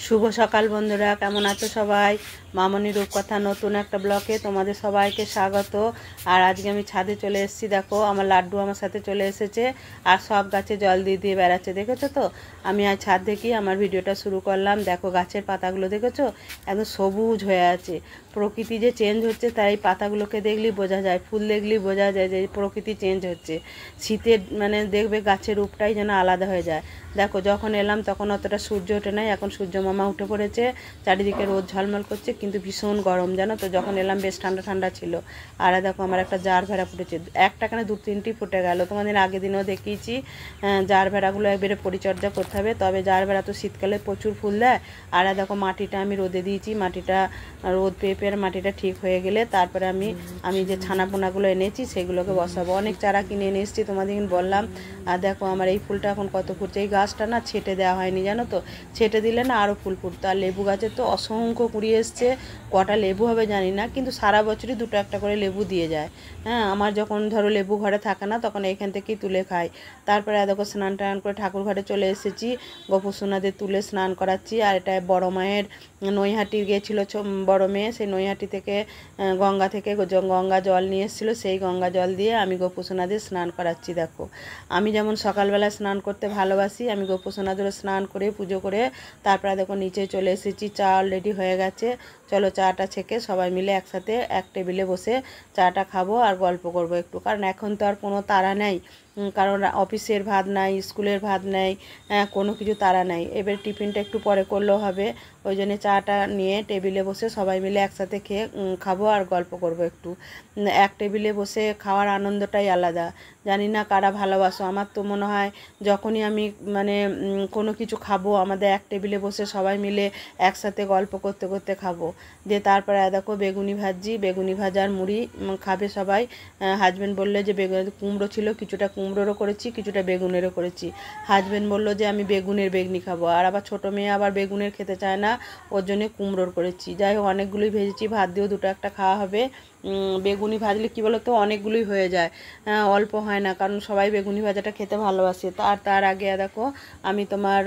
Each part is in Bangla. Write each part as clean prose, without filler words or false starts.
শুভ সকাল বন্ধুরা, কেমন আছো সবাই? মামনি রূপকথা নতুন একটা ব্লকে তোমাদের সবাইকে স্বাগত। আর আজকে আমি ছাদে চলে এসেছি। দেখো আমার লাড্ডু আমার সাথে চলে এসেছে আর সব গাছে জল দিয়ে দিয়ে বেড়াচ্ছে, দেখেছো তো? আমি আজ ছাদ থেকেই আমার ভিডিওটা শুরু করলাম। দেখো গাছের পাতাগুলো দেখেছো, একদম সবুজ হয়ে আছে। প্রকৃতি যে চেঞ্জ হচ্ছে তাই পাতাগুলোকে দেখলেই বোঝা যায়, ফুল দেখলেই বোঝা যায় যে প্রকৃতি চেঞ্জ হচ্ছে। শীতের মানে দেখবে গাছের রূপটাই যেন আলাদা হয়ে যায়। দেখো যখন এলাম তখন অতটা সূর্য ওঠে নাই, এখন সূর্য মামা উঠে পড়েছে, চারিদিকে রোদ ঝলমল করছে, কিন্তু ভীষণ গরম জানো তো। যখন এলাম বেশ ঠান্ডা ঠান্ডা ছিল। আর দেখো আমার একটা জার ভেড়া ফুটেছে, একটা কেন দু তিনটি ফুটে গেল, তোমাদের আগের দিনও দেখিয়েছি। জার ভেড়াগুলো একবারে পরিচর্যা করতে হবে, তবে জার ভেড়া তো শীতকালে প্রচুর ফুল দেয়। আর দেখো মাটিটা আমি রোদে দিয়েছি, মাটিটা রোদ পেয়ে পেয়ে মাটিটা ঠিক হয়ে গেলে তারপরে আমি যে ছানাপোনাগুলো এনেছি সেগুলোকে বসাবো। অনেক চারা কিনে এনে এসেছি, তোমাদের বললাম। আর দেখো আমার এই ফুলটা এখন কত ফুটছে। এই গাছটা না ছেটে দেওয়া হয়নি জানো তো, ছেটে দিলে না আরও ফুল ফুটতো। আর লেবু গাছে তো অসংখ্য কুড়ি এসছে, কটা লেবু হবে জানি না, কিন্তু সারা বছরই দুটো একটা করে লেবু দিয়ে যায়। হ্যাঁ, আমার যখন ধরো লেবু ঘরে থাকে না তখন এইখান থেকেই তুলে খাই। তারপরে দেখো স্নান টান করে ঠাকুর ঘরে চলে এসেছি, গোপু সোনাদের তুলে স্নান করাচ্ছি। আর এটা বড় মায়ের নৈহাটি গিয়েছিল বড় মেয়ে, সেই নৈহাটি থেকে গঙ্গা থেকে গঙ্গা জল নিয়ে এসেছিলো, সেই গঙ্গা জল দিয়ে আমি গোপু সোনাদের স্নান করাচ্ছি। দেখো আমি যেমন সকালবেলা স্নান করতে ভালোবাসি, আমি গোপু সোনাদের স্নান করে পুজো করে তারপরে দেখো নিচে চলে এসেছি। চা অলরেডি হয়ে গেছে, চলো চাটা ছেঁকে সবাই মিলে একসাথে এক টেবিলে বসে চাটা খাবো আর গল্প করবো একটু। কারণ এখন তো আর কোনো তাড়া নেই, কারণ অফিসের ভাত নাই, স্কুলের ভাত নেই, কোনো কিছু তাড়া নাই। এবার টিফিনটা একটু পরে করলেও হবে, ওই জন্য চাটা নিয়ে টেবিলে বসে সবাই মিলে একসাথে খেয়ে খাবো আর গল্প করবো একটু। এক টেবিলে বসে খাওয়ার আনন্দটাই আলাদা। জানি না কারা ভালোবাসো, আমার তো মনে হয় যখনই আমি মানে কোনো কিছু খাবো আমাদের এক টেবিলে বসে সবাই মিলে একসাথে গল্প করতে করতে খাবো। দিয়ে তারপরে দেখো বেগুনি ভাজি, বেগুনি ভাজার মুড়ি খাবে সবাই। হাজব্যান্ড বললে যে কুমড়ো ছিল, কিছুটা কুমড়োরও করেছি, কিছুটা বেগুনেরও করেছি। হাজব্যান্ড বললো যে আমি বেগুনের বেগনি খাবো, আর আবার ছোটো মেয়ে আবার বেগুনের খেতে চায় না, ওর জন্যে কুমড়োর করেছি। যাই হোক অনেকগুলোই ভেজেছি, ভাত দিয়েও দুটো একটা খাওয়া হবে। বেগুনি ভাজলে কী বলো তো অনেকগুলোই হয়ে যায়, অল্প হয় না, কারণ সবাই বেগুনি ভাজাটা খেতে ভালোবাসে। তার আগে দেখো আমি তোমার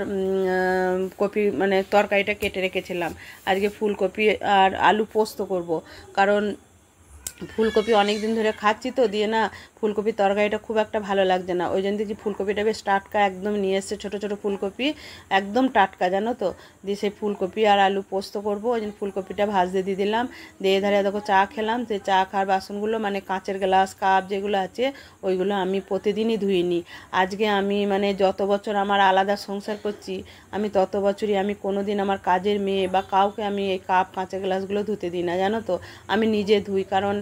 কপি মানে তরকারিটা কেটে রেখেছিলাম। আজকে ফুলকপি আর আলু পোস্ত করব, কারণ ফুলকপি অনেক দিন ধরে খাচ্ছি তো, দিয়ে না ফুলকপির তরকারিটা খুব একটা ভালো লাগছে না। ওই জন্য দেখছি ফুলকপিটা বেশ টাটকা একদম নিয়ে এসছে, ছোটো ছোটো ফুলকপি একদম টাটকা জানো তো। দিয়ে সেই ফুলকপি আর আলু পোস্ত করবো, ওই জন্য ফুলকপিটা ভাজতে দিয়ে দিলাম। দিয়ে ধারে দেখো চা খেলাম, সেই চা খাওয়ার বাসনগুলো মানে কাঁচের গ্লাস কাপ যেগুলো আছে ওইগুলো আমি প্রতিদিনই ধুয়ে নিই। আজকে আমি মানে যত বছর আমার আলাদা সংসার করছি আমি তত বছরই আমি কোনো দিন আমার কাজের মেয়ে বা কাউকে আমি এই কাপ কাঁচের গ্লাসগুলো ধুতে দিই না জানো তো, আমি নিজে ধুই। কারণ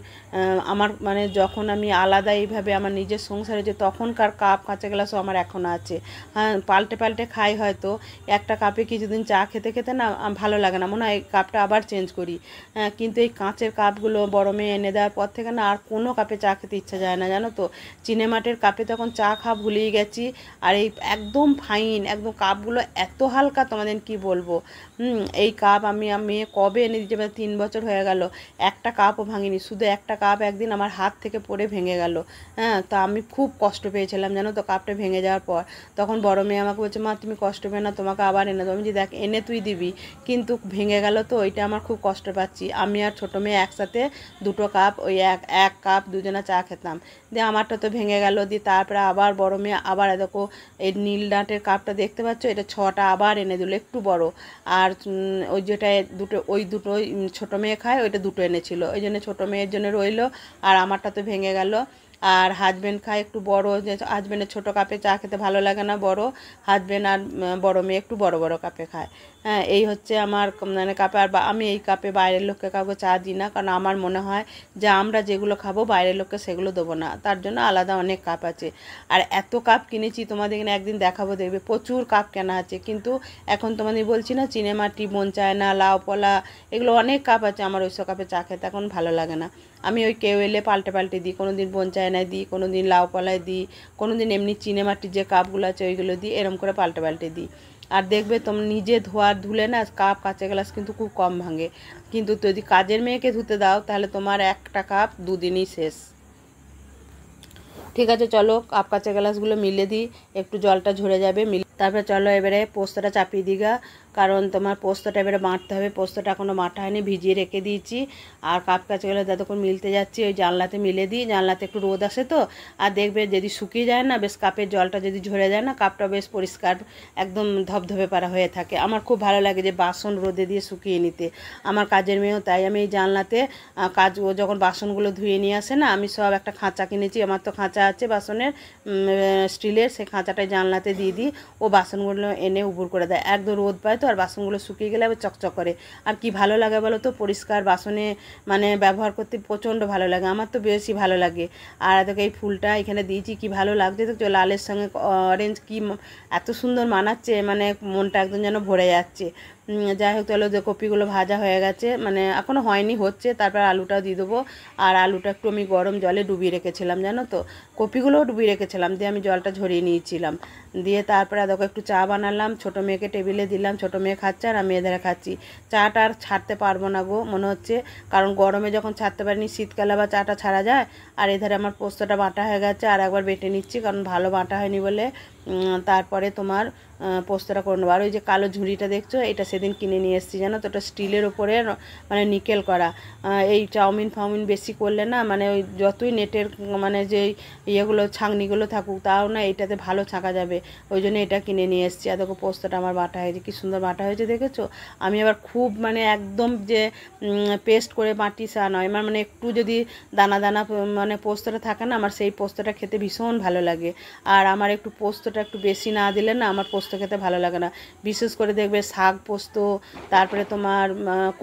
আমার মানে যখন আমি আলাদা এইভাবে আমার নিজের সংসারে যে তখনকার কাপ কাঁচা গ্লাসও আমার এখনও আছে। হ্যাঁ, পাল্টে পাল্টে খাই হয়তো, একটা কাপে কিছুদিন চা খেতে খেতে না ভালো লাগে না, মনে হয় এই কাপটা আবার চেঞ্জ করি। কিন্তু এই কাঁচের কাপগুলো বড় মেয়ে এনে দেওয়ার পর থেকে না আর কোনো কাপে চা খেতে ইচ্ছা যায় না জানো তো। চিনেমাটির কাপে তখন চা খাওয়া ভুলেই গেছি। আর এই একদম ফাইন একদম কাপগুলো এত হালকা তোমাদের কি বলবো। এই কাপ আমি কবে এনে দিতে পারি, 3 বছর হয়ে গেল, একটা কাপও ভাঙিনি। শুধু একটা কাপ একদিন আমার হাত থেকে পড়ে ভেঙে গেল। হ্যাঁ, তা আমি খুব কষ্ট পেয়েছিলাম জানো তো কাপটা ভেঙে যাওয়ার পর। তখন বড় মেয়ে আমাকে বলছে, মা তুমি কষ্ট পেও না, তোমাকে আবার এনে দেবো। আমি যে দেখ এনে তুই দিবি, কিন্তু ভেঙে গেল তো ওইটা আমার খুব কষ্ট পাচ্ছি। আমি আর ছোটো মেয়ে একসাথে দুটো কাপ ওই এক কাপ দুজনা চা খেতাম, দিয়ে আমারটা তো ভেঙে গেল। দিয়ে তারপরে আবার বড় মেয়ে আবার দেখো এই নীল ডাঁটের কাপটা দেখতে পাচ্ছ, এটা 6টা আবার এনে দিল একটু বড়। আর ওই যেটা দুটো ছোটো মেয়ে খায় ওইটা দুটো এনেছিল, ওই জন্য ছোটো মেয়ের জন্য রইলো, আর আমারটা তো ভেঙে গেল। আর হাজব্যান্ড খায় একটু বড়, যে হাজব্যান্ডের ছোটো কাপে চা খেতে ভালো লাগে না, বড় হাজব্যান্ড আর বড় মেয়ে একটু বড় বড় কাপে খায়। হ্যাঁ, এই হচ্ছে আমার মানে কাপে। আর আমি এই কাপে বাইরের লোককে কাউকে চা দিই না, কারণ আমার মনে হয় যে আমরা যেগুলো খাবো বাইরের লোককে সেগুলো দেবো না, তার জন্য আলাদা অনেক কাপ আছে। আর এত কাপ কিনেছি তোমাদের একদিন দেখাবো, দেখবে প্রচুর কাপ কেনা আছে। কিন্তু এখন তোমাদের বলছি না চিনেমাটি, মন চায় না, লাউ পলা, এগুলো অনেক কাপ আছে, আমার ওইসব কাপে চা খেতে এখন ভালো লাগে না। আমি ওই কেউ এলে পাল্টে পাল্টে দিই, কোনো দিন বোন চায়নায় দিই, কোনো দিন লাউ পলায় দিই, কোনো দিন এমনি চিনেমাটির যে কাপগুলো আছে ওইগুলো দিই, এরম করে পাল্টে পাল্টে দিই। আর দেখবে তোমরা নিজে ধুলে না কাপ কাঁচা গ্লাস কিন্তু খুব কম ভাঙে, কিন্তু যদি কাজের মেয়েকে ধুতে দাও তাহলে তোমার একটা কাপ দুদিনই শেষ। ঠিক আছে চলো কাপ কাঁচা গ্লাসগুলো মিলে দিই, একটু জলটা ঝরে যাবে, তারপরে চলো এবারে পোস্তটা চাপিয়ে দিই গা। কারণ তোমার পোস্তটা এবারে বাঁটতে হবে। পোস্তটা এখনও বাটা হয়নি, ভিজিয়ে রেখে দিয়েছি। আর কাপ কাঁচগুলো যতক্ষণ মিলতে যাচ্ছি ওই জানলাতে মিলে দিই, জানলাতে একটু রোদ আসে তো। আর দেখবে যদি শুকিয়ে যায় না, বেশ কাপের জলটা যদি ঝরে যায় না, কাপটা বেশ পরিষ্কার একদম ধবধবে পারা হয়ে থাকে। আমার খুব ভালো লাগে যে বাসন রোদে দিয়ে শুকিয়ে নিতে। আমার কাজের মেয়েও তাই। আমি এই জানলাতে কাজ যখন বাসনগুলো ধুয়ে নিয়ে আসে না, আমি সব একটা খাঁচা কিনেছি, আমার তো খাঁচা আছে বাসনের স্টিলের, সেই খাঁচাটায় জানলাতে দিয়ে দিই। ও বাসনগুলো এনে উবুর করে দেয়, একদম রোদ পায় তো, আর বাসনগুলো শুকিয়ে গেলে আবার চকচক করে। আর কি ভালো লাগে বলো তো, পরিষ্কার বাসনে মানে ব্যবহার করতে প্রচণ্ড ভালো লাগে, আমার তো বেশি ভালো লাগে। আর এদিকে এই ফুলটা এখানে দিয়েছি, কি ভালো লাগছে দেখছো, লালের সঙ্গে অরেঞ্জ, কি এত সুন্দর মানাচ্ছে, মানে মনটা একদম যেন ভরে যাচ্ছে। যাই হোক, চলো যে কপিগুলো ভাজা হয়ে গেছে, মানে এখনও হয়নি, হচ্ছে। তারপর আলুটাও দিয়ে দেবো। আর আলুটা একটু আমি গরম জলে ডুবিয়ে রেখেছিলাম, জানো তো, কপিগুলোও ডুবিয়ে রেখেছিলাম, দিয়ে আমি জলটা ঝরিয়ে নিয়েছিলাম। দিয়ে তারপরে দেখো একটু চা বানালাম, ছোটো মেয়েকে টেবিলে দিলাম, ছোটো মেয়ে খাচ্ছে আর আমি এধারে খাচ্ছি। চাটা আর ছাড়তে পারবো না গো মনে হচ্ছে, কারণ গরমে যখন ছাড়তে পারিনি, শীতকালে আবার চাটা ছাড়া যায়। আর এধারে আমার পোস্তটা বাটা হয়ে গেছে, আর একবার বেটে নিচ্ছি, কারণ ভালো বাটা হয়নি বলে। তারপরে তোমার পোস্তটা করে নেবো। আর ওই যে কালো ঝুড়িটা দেখছো, এটা সেদিন কিনে নিয়ে এসেছি, জানো তো, ওটা স্টিলের ওপরে মানে নিকেল করা। এই চাউমিন ফাউমিন বেশি করলে না, মানে ওই যতই নেটের মানে যে ইয়েগুলো ছাঁকনিগুলো থাকুক, তাও না এটাতে ভালো ছাঁকা যাবে, ওই জন্য এটা কিনে নিয়ে এসেছি। আর দেখো পোস্তটা আমার বাটা হয়েছে, কী সুন্দর বাটা হয়েছে দেখেছো। আমি আবার খুব মানে একদম যে পেস্ট করে বাটি সা নয়, আমার মানে একটু যদি দানা দানা মানে পোস্তটা থাকে না, আমার সেই পোস্তটা খেতে ভীষণ ভালো লাগে। আর আমার একটু পোস্তটা একটু বেশি না দিলে না, আমার পোস্ত খেতে ভালো লাগে না। বিশেষ করে দেখবে শাক পোস্ত, তারপরে তোমার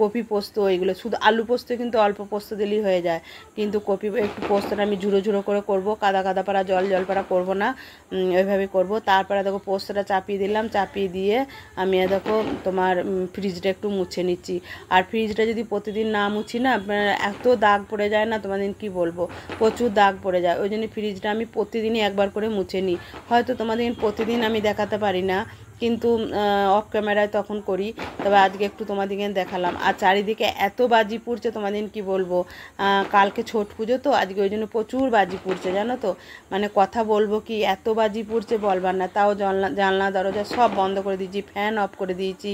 কপি পোস্ত, এগুলো শুধু আলু পোস্ত কিন্তু অল্প পোস্ত দিলেই হয়ে যায়, কিন্তু কপি একটু পোস্তটা আমি ঝুড়ো ঝুড়ো করে করবো, কাদা কাদা পাড়া জল জল পাড়া করবো না, ওইভাবে করবো। তারপরে দেখো পোস্তটা চাপিয়ে দিলাম, চাপিয়ে দিয়ে আমি দেখো তোমার ফ্রিজটা একটু মুছে নিচ্ছি। আর ফ্রিজটা যদি প্রতিদিন না মুছি না, এত দাগ পড়ে যায় না, তোমাদের কি বলবো, প্রচুর দাগ পড়ে যায়। ওই জন্য ফ্রিজটা আমি প্রতিদিনই একবার করে মুছে নিই। হয়তো তোমাদের প্রতিদিন আমি দেখাতে পারি না, কিন্তু অফ ক্যামেরায় তখন করি। তবে আজকে একটু তোমাদেরকে দেখালাম। আর চারিদিকে এত বাজি পুড়ছে, তোমাদের কি বলবো, কালকে ছট পুজো তো আজকে, ওই জন্য প্রচুর বাজি পুড়ছে, জানো তো, মানে কথা বলবো কি, এত বাজি পুড়ছে বলবার না। তাও জানলা দরজা সব বন্ধ করে দিয়েছি, ফ্যান অফ করে দিয়েছি,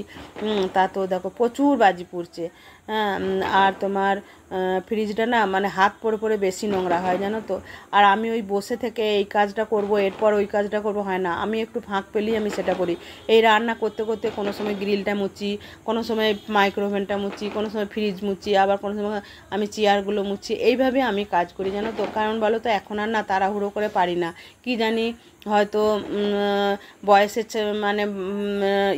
তা তো দেখো প্রচুর বাজি পুড়ছে। হ্যাঁ, আর তোমার ফ্রিজটা না মানে হাত পড়ে পড়ে বেশি নোংরা হয়, জানো তো। আর আমি ওই বসে থেকে এই কাজটা করব, এরপর ওই কাজটা করব, হয় না। আমি একটু ফাঁক পেলেই আমি সেটা করি। এই রান্না করতে করতে কোনো সময় গ্রিলটা মুছি, কোনো সময় মাইক্রোওভেনটা মুছি, কোনো সময় ফ্রিজ মুছি, আবার কোনো সময় আমি চেয়ারগুলো মুছি, এইভাবে আমি কাজ করি, জানো তো। কারণ বলো তো, এখন আর না তাড়াহুড়ো করে পারি না, কি জানি হয়তো বয়সের মানে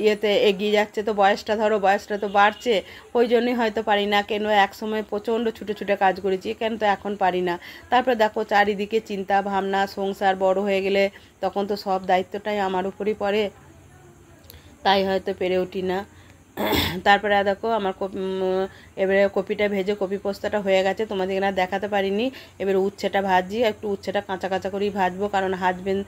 ইয়েতে এগিয়ে যাচ্ছে তো, বয়সটা ধরো, বয়সটা তো বাড়ছে, ওই জন্যই হয়তো পারি না। কেন এক সময় প্রচণ্ড ছুটে ছুটে কাজ করেছি, কেন তো এখন পারি না। তারপরে দেখো চারিদিকে চিন্তা ভাবনা, সংসার বড় হয়ে গেলে তখন তো সব দায়িত্বটাই আমার উপরই পড়ে, তাই হয়তো পেরে উঠি না। তারপরে দেখো আমার এবারে কপিটা ভেজে, কপি পোস্তাটা হয়ে গেছে, তোমাদের না দেখাতে পারিনি। এবারে উচ্ছেটা ভাজি, একটু উচ্ছেটা কাঁচা কাঁচা করেই ভাজবো, কারণ হাজবেন্ড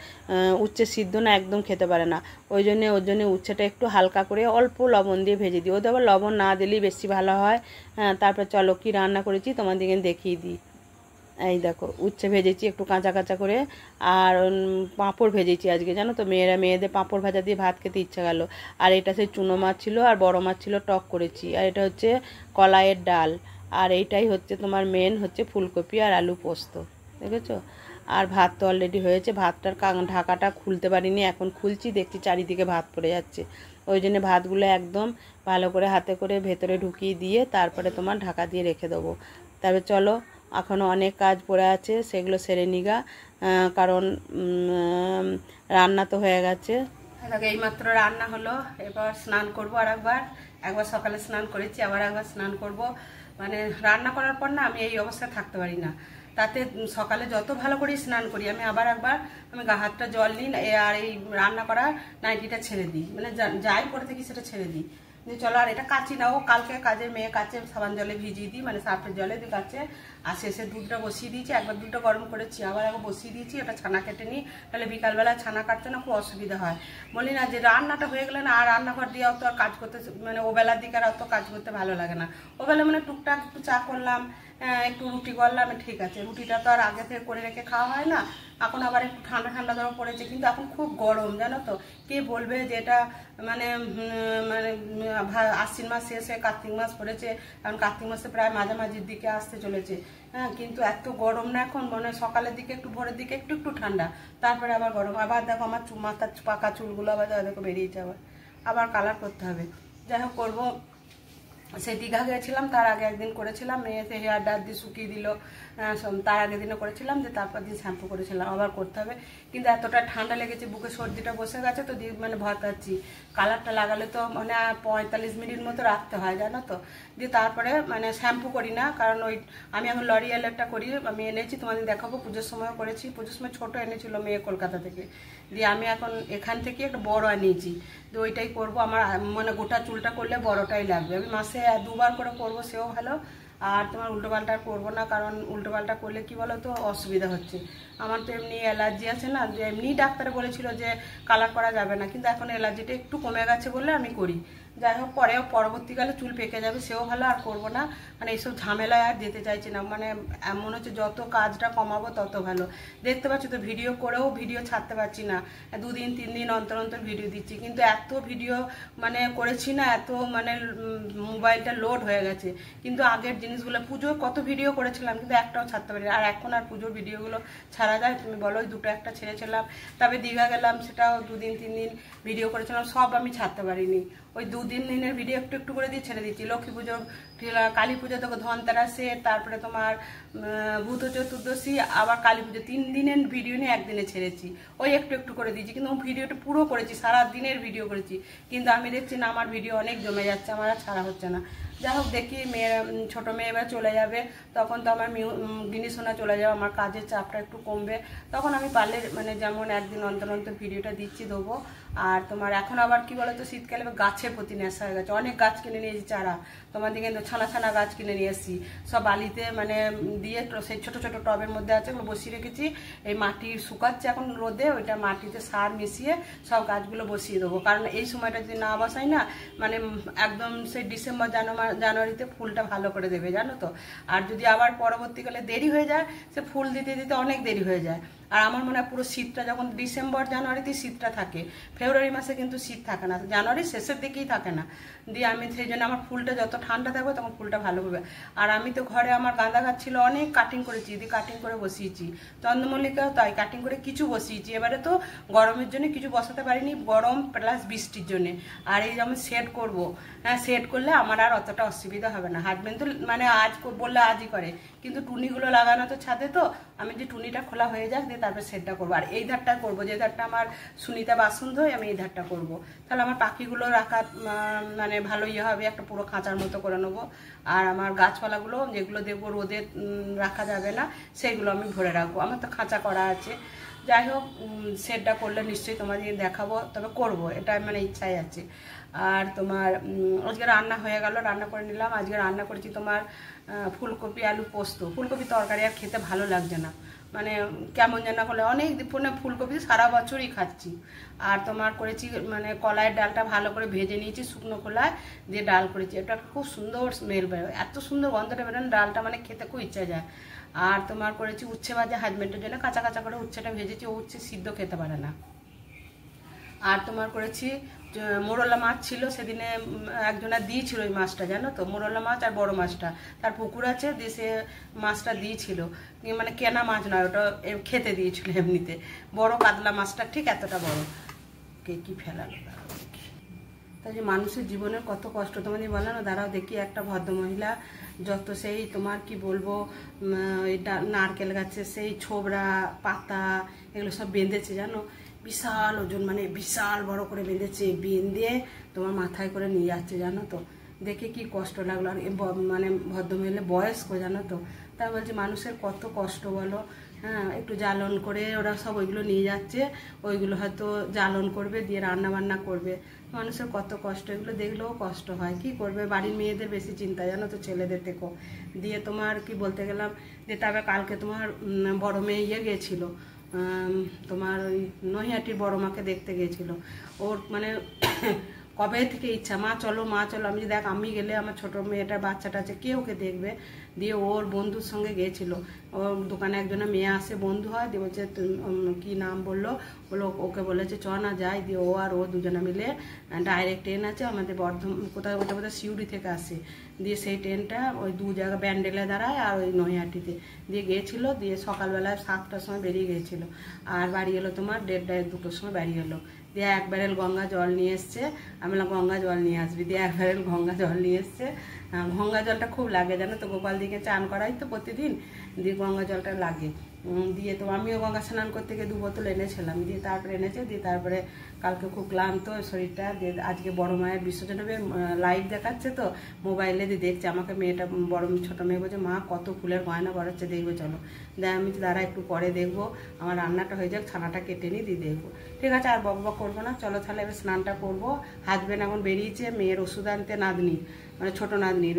উচ্ছে সিদ্ধ না একদম খেতে পারে না, ওর জন্য উচ্ছেটা একটু হালকা করে অল্প লবণ দিয়ে ভেজে দিই। ওদের আবার লবণ না দিলেই বেশি ভালো হয়। হ্যাঁ, তারপর চলো কী রান্না করেছি তোমাদেরকে দেখিয়ে দিই। এই দেখো উচ্ছে ভেজেছি একটু কাঁচা কাঁচা করে, আর পাঁপড় ভেজেছি আজকে, জানো তো, মেয়েদের পাঁপড় ভাজা দিয়ে ভাত খেতে ইচ্ছা গেল। আর এটা সেই চুনো মাছ ছিল, আর বড় মাছ ছিল, টক করেছি। আর এটা হচ্ছে কলাইয়ের ডাল। আর এইটাই হচ্ছে তোমার মেন হচ্ছে ফুলকপি আর আলু পোস্ত, দেখেছো। আর ভাত তো অলরেডি হয়েছে, ভাতটার ঢাকাটা খুলতে পারিনি, এখন খুলছি, দেখছি চারিদিকে ভাত পড়ে যাচ্ছে। ওই জন্য ভাতগুলো একদম ভালো করে হাতে করে ভেতরে ঢুকিয়ে দিয়ে তারপরে তোমার ঢাকা দিয়ে রেখে দেবো। তারপরে চলো, এখনও অনেক কাজ পড়ে আছে, সেগুলো সেরে নিগা, কারণ রান্না তো হয়ে গেছে। এইমাত্র রান্না হলো, এবার স্নান করবো আর একবার সকালে স্নান করেছি, আবার একবার স্নান করব। মানে রান্না করার পর না আমি এই অবস্থায় থাকতে পারি না, তাতে সকালে যত ভালো করে স্নান করি আমি আবার একবার আমি গা হাতটা জল নিই, আর এই রান্না করা নাইটিটা ছেড়ে দিই, মানে যাই করে থাকি সেটা ছেড়ে দিই। চলো, আর এটা কাচি না, ও কালকে কাজের মেয়ে কাছে সাবান জলে ভিজিয়ে দিই, মানে সার্ফের জলে দিয়ে কাছে। আর শেষে দুধটা বসিয়ে দিয়েছি, একবার দুধটা গরম করেছি, আবার একবার বসিয়ে দিয়েছি, এটা ছানা কেটে নিই, তাহলে বিকালবেলা ছানা কাটতে না খুব অসুবিধা হয়। বলি না যে রান্নাটা হয়ে গেলে না, আর রান্নাঘর দিয়ে অত আর কাজ করতে, মানে ওবেলার দিকে আর অত কাজ করতে ভালো লাগে না। ওবেলা মানে টুকটাক একটু চা করলাম, একটু রুটি করলাম, ঠিক আছে। রুটিটা তো আর আগে থেকে করে রেখে খাওয়া হয় না, এখন আবার একটু ঠান্ডা ঠান্ডা ধরো পড়েছে, কিন্তু এখন খুব গরম জানো তো। কে বলবে যে এটা মানে মানে আশ্বিন মাস শেষ হয়ে কার্তিক মাস পড়েছে, এখন কার্তিক মাসে প্রায় মাঝামাঝির দিকে আসতে চলেছে। হ্যাঁ, কিন্তু এত গরম না এখন, মানে সকালের দিকে একটু ভোরের দিকে একটু একটু ঠান্ডা, তারপরে আবার গরম। আবার দেখো আমার মাথার পাকা চুলগুলো আবার দেখো বেরিয়েছে, আবার কালার করতে হবে। যাই হোক করবো। সেই দীঘা গিয়েছিলাম, তার আগে একদিন করেছিলাম, মেয়ে এসে হেয়ার ডার দিয়ে শুকিয়ে দিল, তার আগের দিনও করেছিলাম, যে তারপর দিন শ্যাম্পু করেছিলাম, আবার করতে হবে। কিন্তু এতটা ঠান্ডা লেগেছে, বুকে সর্দিটা বসে গেছে, তো মানে ভয় পাচ্ছি। কালারটা লাগালে তো মানে 45 মিনিট মতো রাখতে হয় জানো তো। দিয়ে তারপরে মানে শ্যাম্পু করি না, কারণ ওই আমি এখন লরিয়াল একটা করি, আমি এনেছি, তোমাদের দেখাবো। পুজোর সময়ও করেছি, পুজোর সময় ছোট এনেছিল মেয়ে কলকাতা থেকে, দিয়ে আমি এখন এখান থেকে একটা বড় আনিয়েছি, তো ওইটাই করবো। আমার মানে গোটা চুলটা করলে বড়টাই লাগবে, আমি মাসে 2বার করে করবো, সেও ভালো। আর তোমার উল্টোপাল্টা করবো না, কারণ উল্টোপাল্টা করলে কি বলো তো অসুবিধা হচ্ছে। আমার তো এমনি অ্যালার্জি আছে না, যে এমনি ডাক্তারে বলেছিল যে কালার করা যাবে না, কিন্তু এখন অ্যালার্জিটা একটু কমে গেছে বলে আমি করি। যাই হোক, পরেও পরবর্তীকালে চুল পেকে যাবে, সেও ভালো, আর করবো না। মানে এইসব ঝামেলায় আর যেতে চাইছি না, মানে এমন হচ্ছে যত কাজটা কমাবো তত ভালো। দেখতে পাচ্ছি তো ভিডিও করেও ভিডিও ছাড়তে পারছি না, 2 দিন 3 দিন অন্তর অন্তর ভিডিও দিচ্ছি, কিন্তু এত ভিডিও মানে করেছি না, এত মানে মোবাইলটা লোড হয়ে গেছে। কিন্তু আগের জিনিসগুলো পুজোর কত ভিডিও করেছিলাম, কিন্তু একটাও ছাড়তে পারি, আর এখন আর পুজোর ভিডিওগুলো ছাড়া যায়? তুমি বলো, ওই 2টো একটা ছেড়েছিলাম, তবে দীঘা গেলাম, সেটাও 2 দিন 3 দিন ভিডিও করেছিলাম, সব আমি ছাড়তে পারিনি। ওই 2 দিনের ভিডিও একটু একটু করে দিয়ে ছেড়ে দিচ্ছি। লক্ষ্মী পুজো, কালী পুজো, তো ধনতেরাসে, তারপরে তোমার ভূত চতুর্দশী, আবার কালী পুজো, 3 দিনের ভিডিও নিয়ে একদিনে ছেড়েছি, ওই একটু একটু করে দিয়েছি। কিন্তু ভিডিওটা পুরো করেছি, সারা দিনের ভিডিও করেছি, কিন্তু আমি দেখছি না আমার ভিডিও অনেক জমে যাচ্ছে, আমার আর ছাড়া হচ্ছে না। যাই হোক, দেখি মেয়ে, ছোটো মেয়ে এবার চলে যাবে, তখন তো আমার গিনি শোনা চলে যাবে, আমার কাজের চাপটা একটু কমবে, তখন আমি পারলে মানে যেমন একদিন অন্তর অন্তর ভিডিওটা দিচ্ছি, দেবো। আর তোমার এখন আবার কি বলতো, শীতকালে গাছের প্রতি নেশা হয়ে গেছে, অনেক গাছ কিনে নিয়েছি চারা, তোমার দিকে ছানা ছানা গাছ কিনে নিয়ে এসেছি, সব বালিতে মানে দিয়ে সেই ছোটো ছোটো টবের মধ্যে আছে, ওগুলো বসিয়ে রেখেছি। এই মাটি শুকাচ্ছে এখন রোদে, ওইটা মাটিতে সার মিশিয়ে সব গাছগুলো বসিয়ে দেবো, কারণ এই সময়টা যদি না বসাই না, মানে একদম সেই ডিসেম্বর জানুয়ারিতে ফুলটা ভালো করে দেবে জানো তো। আর যদি আবার পরবর্তীকালে দেরি হয়ে যায়, সে ফুল দিতে দিতে অনেক দেরি হয়ে যায়। আর আমার মনে হয় পুরো শীতটা যখন ডিসেম্বর জানুয়ারিতে শীতটা থাকে, ফেব্রুয়ারি মাসে কিন্তু শীত থাকে না, জানুয়ারির শেষের দিকেই থাকে না। দিয়ে আমি সেই জন্য আমার ফুলটা যত ঠান্ডা থাকবে তখন ফুলটা ভালো হবে। আর আমি তো ঘরে আমার গাঁদা গাছ ছিল, অনেক কাটিং করেছি, দিয়ে কাটিং করে বসিয়েছি, চন্দ্রমল্লিকাও তাই কাটিং করে কিছু বসিয়েছি। এবারে তো গরমের জন্য কিছু বসাতে পারিনি, গরম প্লাস বৃষ্টির জন্যে। আর এই যে আমি সেট করবো, হ্যাঁ সেট করলে আমার আর অতটা অসুবিধা হবে না। হাজবেন্ড তো মানে আজ বললে আজই করে, কিন্তু টুনিগুলো লাগানো তো ছাদে, তো আমি যে টুনিটা খোলা হয়ে যাক, দিয়ে তারপর সেটটা করবো। আর এই ধারটা করবো, যে ধারটা আমার সুনিতা বাসন ধোয়, আমি এই ধারটা করবো, তাহলে আমার পাখিগুলো রাখা মানে ভালো ইয়ে হবে, একটা পুরো খাঁচার মতো করে নেবো। আর আমার গাছপালাগুলো যেগুলো দেখবো রোদে রাখা যাবে না, সেইগুলো আমি ভরে রাখবো, আমার তো খাঁচা করা আছে। যাই হোক, সেটটা করলে নিশ্চয়ই তোমাদের দেখাবো, তবে করবো, এটা মানে ইচ্ছাই আছে। আর তোমার আজকে রান্না হয়ে গেল, রান্না করে নিলাম। আজকে রান্না করেছি তোমার ফুলকপি আলু পোস্ত। ফুলকপি তরকারি আর খেতে ভালো লাগছে না, মানে কেমন যেন করলে, অনেক মানে ফুলকপি সারা বছরই খাচ্ছি। আর তোমার করেছি মানে কলাইয়ের ডালটা ভালো করে ভেজে নিয়েছি, শুকনো কলায় দিয়ে ডাল করেছি, এটা খুব সুন্দর স্মেল বেরোয়, এত সুন্দর গন্ধটা বেরোয়, ডালটা মানে খেতে খুব ইচ্ছা যায়। আর তোমার করেছি উচ্ছে ভাজা, হাজবেন্ডের জন্য কাঁচা কাঁচা করে উচ্ছেটা ভেজেছি, ও উচ্ছে সিদ্ধ খেতে পারে না। আর তোমার করেছি মোরলা মাছ ছিল, সেদিনে একজনা দিয়েছিল ওই মাছটা জানো তো, মোরলা মাছ আর বড় মাছটা, তার পুকুর আছে, দিয়ে সে মাছটা দিয়েছিল, মানে কেনা মাছ নয়, ওটা খেতে দিয়েছিল এমনিতে। বড় কাতলা মাছটা ঠিক এতটা বড়, কে কি ফেলালো তাই যে মানুষের জীবনের কত কষ্ট তোমাদের বলো না। দাঁড়াও দেখি, একটা ভদ্রমহিলা যত সেই তোমার কি বলবো, এটা নারকেল গাছে সেই ছোবড়া পাতা এগুলো সব বেঁধেছে জানো, বিশাল ওজন, মানে বিশাল বড় করে বেঁধেছে, বেঁধে তোমার মাথায় করে নিয়ে যাচ্ছে জানো তো। দেখে কি কষ্ট লাগলো। আর মানে ভদ্রমহিলা বয়স্ক জানো তো, তাই বলছি মানুষের কত কষ্ট বলো। হ্যাঁ, একটু জ্বালন করে ওরা সব ওইগুলো নিয়ে যাচ্ছে, ওইগুলো হয়তো জ্বালন করবে, দিয়ে রান্না বান্না করবে। মানুষের কত কষ্ট, এগুলো দেখলেও কষ্ট হয়, কি করবে। বাড়ির মেয়েদের বেশি চিন্তা জানো তো ছেলেদের থেকেও। দিয়ে তোমার কি বলতে গেলাম, যে তবে কালকে তোমার বড় মেয়ে ইয়ে গিয়েছিল, তোমার ওই নৈহাটির বড় মাকে দেখতে গিয়েছিল। ওর মানে কবে থেকে ইচ্ছা, মা চলো মা চলো। আমি যে দেখ আমি গেলে আমার ছোটো মেয়েটা বাচ্চাটা আছে কে ওকে দেখবে, দিয়ে ওর বন্ধুর সঙ্গে গিয়েছিল। ওর দোকানে একজনের মেয়ে আসে, বন্ধু হয়, দিয়ে বলছে কী নাম বললো, ওকে বলেছে চ না যাই। দিয়ে ও আর ও দুজনে মিলে ডাইরেক্ট ট্রেন আছে আমাদের কোথায় ওটা বোধহয় সিউড়ি থেকে আসে, দিয়ে সেই ট্রেনটা ওই দু জায়গা ব্যান্ডেলে দাঁড়ায় আর ওই নৈহাটিতে দিয়ে গিয়েছিল। দিয়ে সকালবেলায় 7টার সময় বেরিয়ে গিয়েছিল, আর বাড়ি এলো তোমার 1:30-2টোর সময় বাড়ি এলো। দিয়ে 1 ব্যারেল গঙ্গা জল নিয়ে এসছে। আমি বললাম গঙ্গা জল নিয়ে আসবি, দিয়ে 1 ব্যারেল গঙ্গা জল নিয়ে এসছে। গঙ্গা জলটা খুব লাগে জানো তো, গোপাল দিকে চান করাই তো প্রতিদিন, দিয়ে গঙ্গা জলটা লাগে। দিয়ে তো আমিও গঙ্গা স্নান করতে গিয়ে 2 বোতল এনেছিলাম, দিয়ে তারপরে এনেছে। দিয়ে তারপরে কালকে খুব ক্লান্ত শরীরটা, দিয়ে আজকে বড় মায়ের বিসর্জন হবে, লাইভ দেখাচ্ছে তো মোবাইলে, দিয়ে দেখছে আমাকে মেয়েটা, বড় ছোটো মেয়ে বলছে মা কত ফুলের গয়না বড়াচ্ছে দেখবো চলো। দিয়ে আমি দাঁড়া একটু পরে দেখবো, আমার রান্নাটা হয়ে যাক, ছানাটা কেটে নিই, দিয়ে দেখবো। ঠিক আছে, আর বক বক করবো না, চলো তাহলে এবার স্নানটা করবো। হাজবেন্ড এখন বেরিয়েছে মেয়ের ওষুধ আনতে, নাতনি মানে ছোটো নাতনির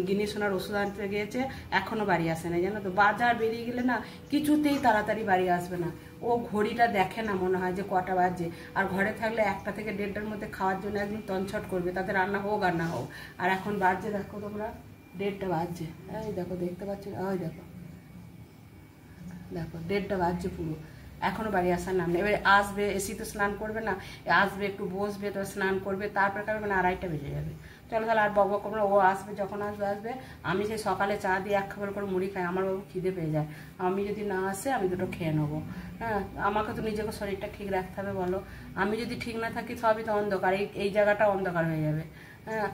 গিনি সোনার ওষুধ আনতে গিয়েছে, এখনও বাড়ি আসে না জানো তো। বাজার বেরিয়ে গেলে না কিছুতেই তাড়াতাড়ি বাড়ি আসবে না, ও ঘড়িটা দেখে না, মনে হয় যে কটা বাজে। আর ঘরে থাকলে 1টা থেকে 1:30টার মধ্যে খাওয়ার জন্য একদম তনছট করবে, তাতে রান্না হোক আর না হোক। আর এখন বাজছে দেখো তোমরা 1:30টা বাজছে, এই দেখো দেখতে পাচ্ছ, ওই দেখো দেখো 1:30টা বাজছে পুরো, এখনও বাড়ি আসার নাম নেই। এবার আসবে, এসি তো স্নান করবে না, আসবে একটু বসবে, তো স্নান করবে, তারপরে খাবে, মানে 2:30টা বেজে যাবে। চলো তাহলে আর বক বক করবো না, ও আসবে, যখন আসবে। আমি সেই সকালে চা দিয়ে 1 খাবার করে মুড়ি খাই, আমার বাবু খিদে পেয়ে যায়। আমি যদি না আসে আমি 2টো খেয়ে নেবো। হ্যাঁ, আমাকে তো নিজেকে শরীরটা ঠিক রাখতে হবে বলো, আমি যদি ঠিক না থাকি সবই তো অন্ধকার, এই জায়গাটা অন্ধকার হয়ে যাবে। হ্যাঁ,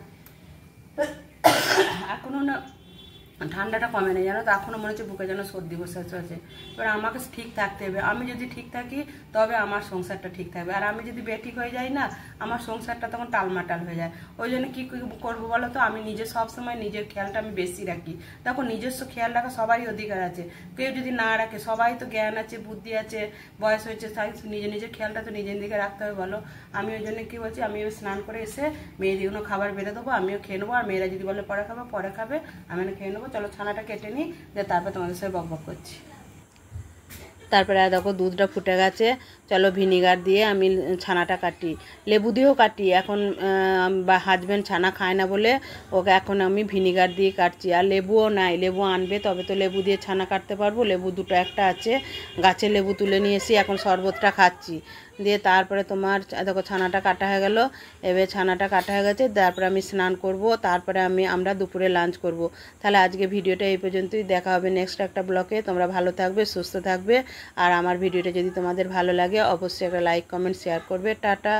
এখনও না ঠান্ডাটা কমে নেই জানো তো, এখনও মনে হচ্ছে বুকে যেন সর্দি বসে আছে। এবার আমাকে ঠিক থাকতে হবে, আমি যদি ঠিক থাকি তবে আমার সংসারটা ঠিক থাকবে, আর আমি যদি বেঠিক হয়ে যাই না, আমার সংসারটা তখন টালমাটাল হয়ে যায়। ওই জন্য কী করবো বলো তো, আমি নিজে সবসময় নিজের খেয়ালটা আমি বেশি রাখি। দেখো নিজস্ব খেয়াল রাখা সবারই অধিকার আছে, কেউ যদি না রাখে, সবাই তো জ্ঞান আছে, বুদ্ধি আছে, বয়স হয়েছে, তাই নিজের খেয়ালটা তো নিজের দিকে রাখতে হবে বলো। আমি ওই জন্য কী বলছি, আমিও স্নান করে এসে মেয়েদিগুলো খাবার বেড়ে দেবো, আমিও খেয়ে নেবো, আর মেয়েরা যদি বলে পরে খাবে, আমি খেয়ে নেবো। চলো ছানাটা কেটে নিই, দিয়ে তারপর তোমাদের সাথে বক বক করছি। তারপরে দেখো দুধটা ফুটে গেছে, চলো ভিনিগার দিয়ে আমি ছানাটা কাটি, লেবু দিয়েও কাটি। এখন বা হাজব্যান্ড ছানা খায় না বলে ওকে এখন আমি ভিনিগার দিয়ে কাটছি, আর লেবুও নাই, লেবু আনবে তবে তো লেবু দিয়ে ছানা কাটতে পারবো। লেবু দুটো একটা আছে, গাছের লেবু তুলে নিয়ে এসে এখন শরবতটা খাচ্ছি। দিয়ে তারপরে তোমার দেখো ছানাটা কাটা হয়ে গেল, এবার ছানাটা কাটা হয়ে গেছে, তারপরে আমি স্নান করব, তারপরে আমরা দুপুরে লাঞ্চ করব। তাহলে আজকে ভিডিওটা এই পর্যন্তই, দেখা হবে নেক্সট একটা ব্লগে। তোমরা ভালো থাকবে, সুস্থ থাকবে, আর আমার ভিডিওটা যদি তোমাদের ভালো লাগে অবশ্যই একটা লাইক কমেন্ট শেয়ার করবে। টাটা।